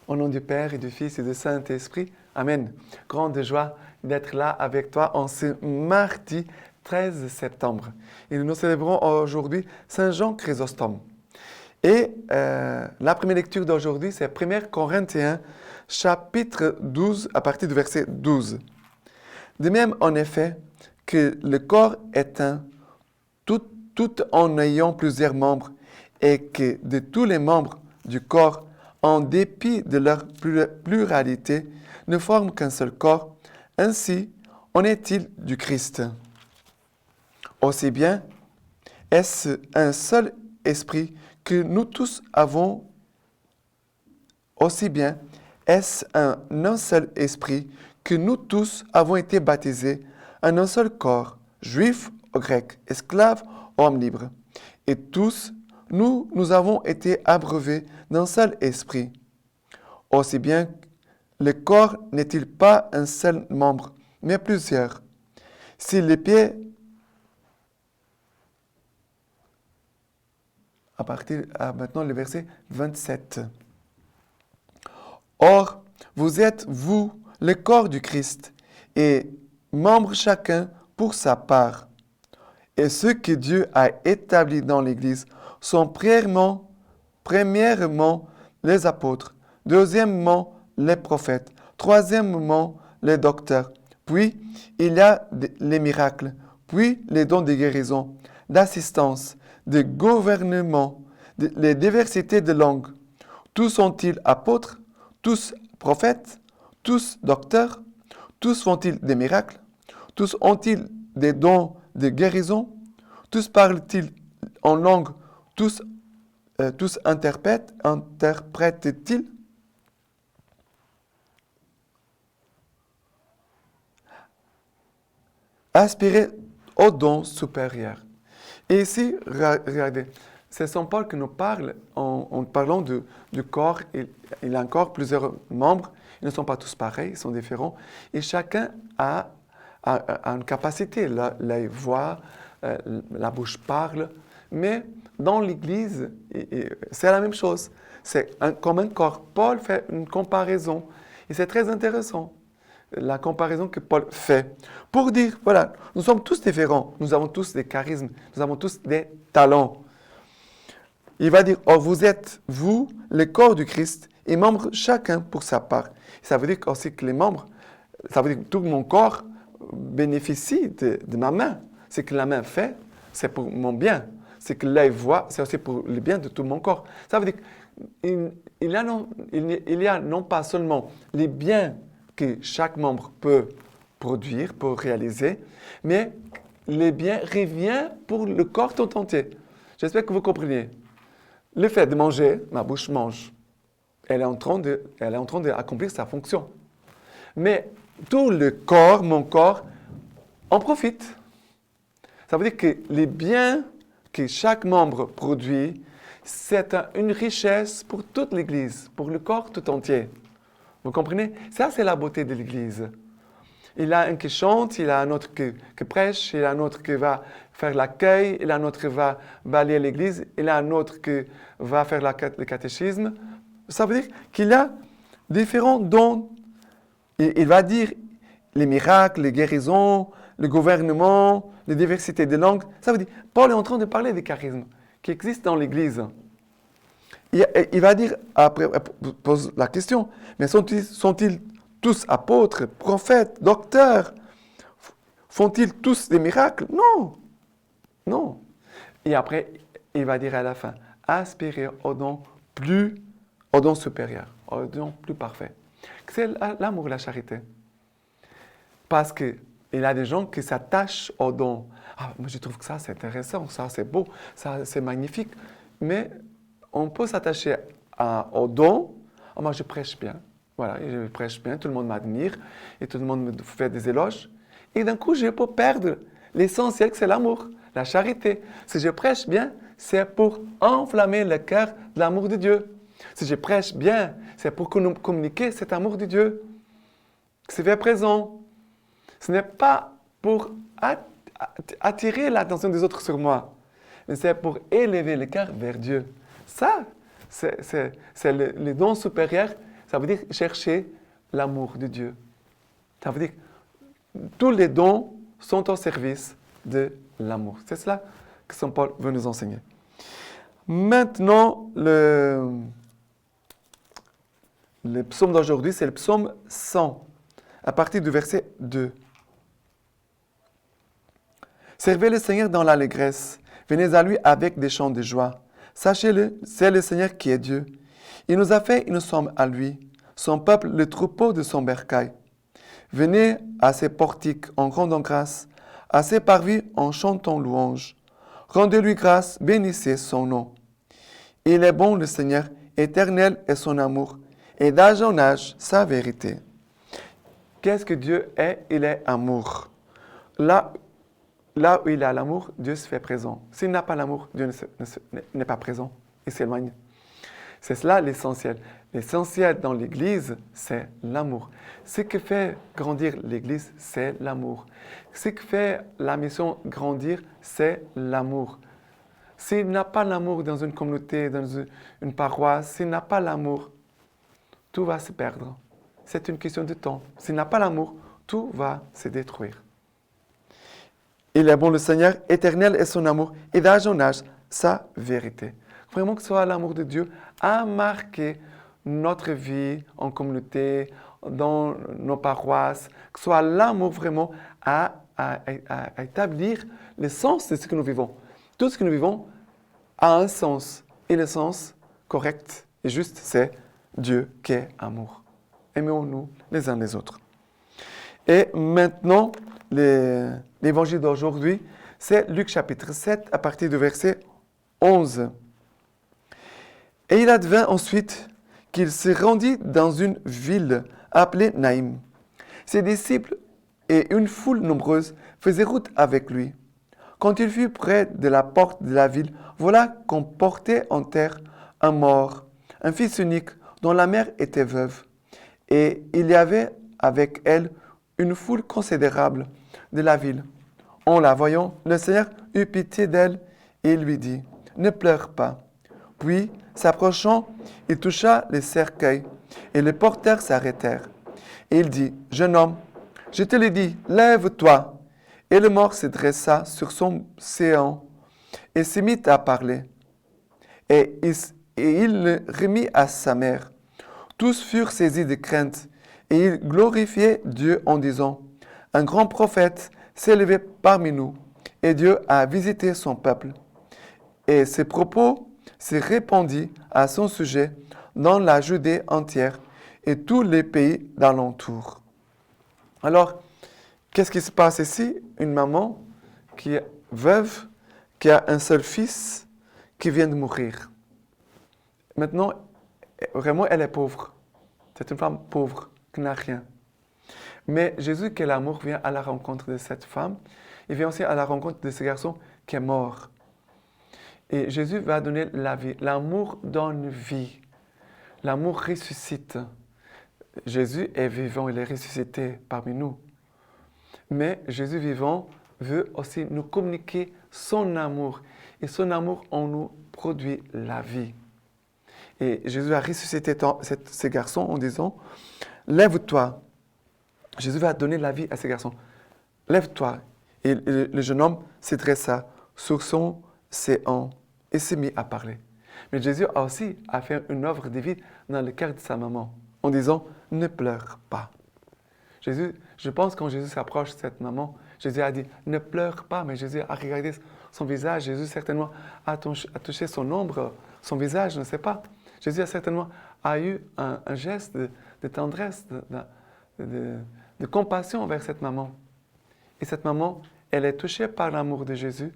Au nom du Père et du Fils et du Saint-Esprit. Amen. Grande joie d'être là avec toi en ce mardi 13 septembre. Et nous célébrons aujourd'hui Saint Jean Chrysostome. Et la première lecture d'aujourd'hui, c'est 1 Corinthiens, chapitre 12, à partir du verset 12. De même, en effet, que le corps est un, tout en ayant plusieurs membres, et que de tous les membres du corps, en dépit de leur pluralité, ne forment qu'un seul corps, ainsi en est-il du Christ. Aussi bien, est-ce un seul esprit que nous tous avons, aussi bien, est-ce un seul esprit que nous tous avons été baptisés, en un seul corps, juifs ou grecs, esclaves ou hommes libres. Et tous, nous avons été abreuvés d'un seul esprit. Aussi bien, le corps n'est-il pas un seul membre, mais plusieurs. Si les pieds, maintenant le verset 27. Or, vous êtes, vous, le corps du Christ, et membres chacun pour sa part. Et ceux que Dieu a établis dans l'Église sont premièrement les apôtres, deuxièmement les prophètes, troisièmement les docteurs, puis il y a les miracles, puis les dons de guérison, d'assistance, de gouvernement, les diversités de langues. Tous sont-ils apôtres, tous prophètes, tous docteurs, tous font-ils des miracles, tous ont-ils des dons de guérison, tous parlent-ils en langue, tous interprètent-ils? Aspirez au don supérieur. Et ici, regardez, c'est Saint Paul qui nous parle en parlant du corps. Il a encore plusieurs membres. Ils ne sont pas tous pareils, ils sont différents. Et chacun a une capacité. L'œil voit, la bouche parle. Mais dans l'Église, c'est la même chose. C'est comme un corps. Paul fait une comparaison. Et c'est très intéressant, la comparaison que Paul fait. Pour dire, voilà, nous sommes tous différents. Nous avons tous des charismes. Nous avons tous des talents. Il va dire, oh, vous êtes, vous, le corps du Christ, et membres chacun pour sa part. Ça veut dire aussi que les membres, ça veut dire que tout mon corps bénéficie de ma main. Ce que la main fait, c'est pour mon bien. Ce que l'œil voit, c'est aussi pour le bien de tout mon corps. Ça veut dire qu'il y a non pas seulement les biens que chaque membre peut produire, peut réaliser, mais les biens reviennent pour le corps tout entier. J'espère que vous comprenez. Le fait de manger, ma bouche mange. Elle est en train d'accomplir sa fonction. Mais tout le corps, mon corps, en profite. Ça veut dire que les biens que chaque membre produit, c'est une richesse pour toute l'Église, pour le corps tout entier. Vous comprenez? Ça, c'est la beauté de l'Église. Il y a un qui chante, il y a un autre qui prêche, il y a un autre qui va faire l'accueil, il y a un autre qui va balayer l'église, il y a un autre qui va faire le catéchisme. Ça veut dire qu'il y a différents dons. Il va dire les miracles, les guérisons, le gouvernement, les diversités de langues. Ça veut dire, Paul est en train de parler des charismes qui existent dans l'église. Il va dire, après, pose la question, mais sont-ils tous apôtres, prophètes, docteurs? Font-ils tous des miracles? Non. Non. Et après, il va dire à la fin, aspirez au don supérieur, au don plus parfait. C'est l'amour, la charité. Parce qu'il y a des gens qui s'attachent au don. Ah, moi je trouve que ça c'est intéressant, ça c'est beau, ça c'est magnifique. Mais on peut s'attacher au don. Ah, moi je prêche bien. Voilà, je prêche bien, tout le monde m'admire et tout le monde me fait des éloges. Et d'un coup, je peux perdre l'essentiel, que c'est l'amour, la charité. Si je prêche bien, c'est pour enflammer le cœur de l'amour de Dieu. Si je prêche bien, c'est pour communiquer cet amour de Dieu. C'est fait présent. Ce n'est pas pour attirer l'attention des autres sur moi, mais c'est pour élever le cœur vers Dieu. Ça, c'est le don supérieur ça veut dire chercher l'amour de Dieu. Ça veut dire que tous les dons sont au service de l'amour. C'est cela que Saint Paul veut nous enseigner. Maintenant, le psaume d'aujourd'hui, c'est le psaume 100, à partir du verset 2. Servez le Seigneur dans l'allégresse. Venez à lui avec des chants de joie. Sachez-le, c'est le Seigneur qui est Dieu. Il nous a fait et nous sommes à lui. Son peuple, le troupeau de son bercail. Venez à ses portiques en rendant grâce, à ses parvis en chantant louange. Rendez-lui grâce, bénissez son nom. Il est bon le Seigneur, éternel est son amour, et d'âge en âge sa vérité. Qu'est-ce que Dieu est? Il est amour. Là où il a l'amour, Dieu se fait présent. S'il n'a pas l'amour, Dieu n'est pas présent. Il s'éloigne. C'est cela l'essentiel. L'essentiel dans l'Église, c'est l'amour. Ce qui fait grandir l'Église, c'est l'amour. Ce qui fait la mission grandir, c'est l'amour. S'il n'a pas l'amour dans une communauté, dans une paroisse, s'il n'a pas l'amour, tout va se perdre. C'est une question de temps. S'il n'a pas l'amour, tout va se détruire. Il est bon le Seigneur, éternel est son amour, et d'âge en âge, sa vérité. Vraiment que ce soit l'amour de Dieu à marquer notre vie en communauté, dans nos paroisses, que ce soit l'amour vraiment à établir le sens de ce que nous vivons. Tout ce que nous vivons a un sens, et le sens correct et juste, c'est Dieu qui est amour. Aimons-nous les uns les autres. Et maintenant, l'évangile d'aujourd'hui, c'est Luc chapitre 7 à partir du verset 11. Et il advint ensuite qu'il se rendit dans une ville appelée Naïm. Ses disciples et une foule nombreuse faisaient route avec lui. Quand il fut près de la porte de la ville, voilà qu'on portait en terre un mort, un fils unique dont la mère était veuve. Et il y avait avec elle une foule considérable de la ville. En la voyant, le Seigneur eut pitié d'elle et lui dit, « Ne pleure pas. » Puis, s'approchant, il toucha les cercueils et les porteurs s'arrêtèrent. Et il dit, « Jeune homme, je te l'ai dit, lève-toi. » Et le mort se dressa sur son séant et se mit à parler. Et il le remit à sa mère. Tous furent saisis de crainte et ils glorifiaient Dieu en disant, « Un grand prophète s'est levé parmi nous et Dieu a visité son peuple. » Et ses propos se répandit à son sujet dans la Judée entière et tous les pays d'alentour. Alors, qu'est-ce qui se passe ici? Une maman qui est veuve, qui a un seul fils qui vient de mourir. Maintenant, vraiment, elle est pauvre. C'est une femme pauvre, qui n'a rien. Mais Jésus, qui est l'amour, vient à la rencontre de cette femme. Il vient aussi à la rencontre de ce garçon qui est mort. Et Jésus va donner la vie. L'amour donne vie. L'amour ressuscite. Jésus est vivant, il est ressuscité parmi nous. Mais Jésus vivant veut aussi nous communiquer son amour. Et son amour en nous produit la vie. Et Jésus a ressuscité ce garçon en disant, « Lève-toi. » Jésus va donner la vie à ce garçon. « Lève-toi. » Et le jeune homme se dressa sur son séant et s'est mis à parler. Mais Jésus a aussi fait une œuvre de vie dans le cœur de sa maman en disant, « Ne pleure pas. » Jésus, je pense quand Jésus s'approche de cette maman, Jésus a dit, « Ne pleure pas. » Mais Jésus a regardé son visage. Jésus certainement a touché son ombre, son visage, je ne sais pas. Jésus a certainement eu un geste de tendresse, de compassion envers cette maman. Et cette maman, elle est touchée par l'amour de Jésus.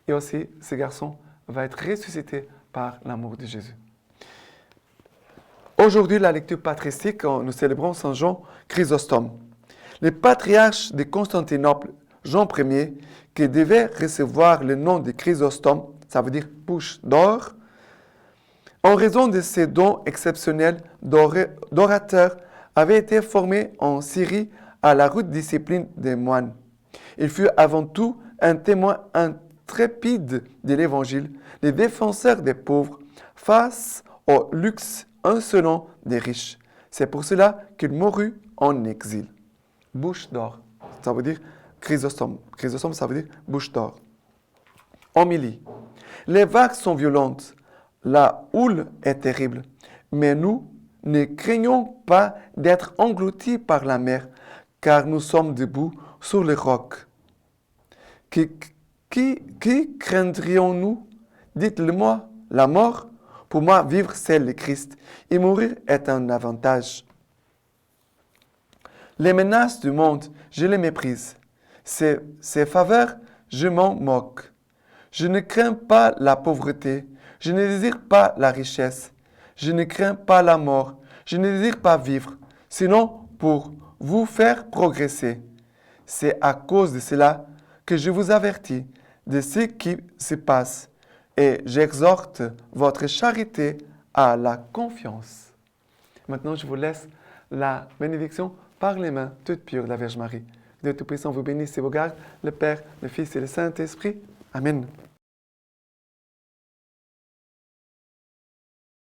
Et aussi, ce garçon va être ressuscité par l'amour de Jésus. Aujourd'hui, la lecture patristique, nous célébrons Saint Jean Chrysostome. Le patriarche de Constantinople, Jean Ier, qui devait recevoir le nom de Chrysostome, ça veut dire bouche d'or, en raison de ses dons exceptionnels d'orateur, avait été formé en Syrie à la rude discipline des moines. Il fut avant tout un témoin intrépide de l'Évangile, le défenseur des pauvres face au luxe insolent des riches. C'est pour cela qu'il mourut en exil. Bouche d'or, ça veut dire chrysostome. Chrysostome, ça veut dire bouche d'or. Homélie. Les vagues sont violentes, la houle est terrible, mais nous ne craignons pas d'être engloutis par la mer, car nous sommes debout sur les rocs. Qui craindrions-nous? Dites-le-moi, la mort? Pour moi, vivre, c'est le Christ, et mourir est un avantage. Les menaces du monde, je les méprise. Ses faveurs, je m'en moque. Je ne crains pas la pauvreté, je ne désire pas la richesse, je ne crains pas la mort, je ne désire pas vivre, sinon pour vous faire progresser. C'est à cause de cela que je vous avertis de ce qui se passe et j'exhorte votre charité à la confiance. Maintenant, je vous laisse la bénédiction par les mains toutes pures de la Vierge Marie. Dieu Tout-Puissant vous bénisse et vous garde, le Père, le Fils et le Saint-Esprit. Amen.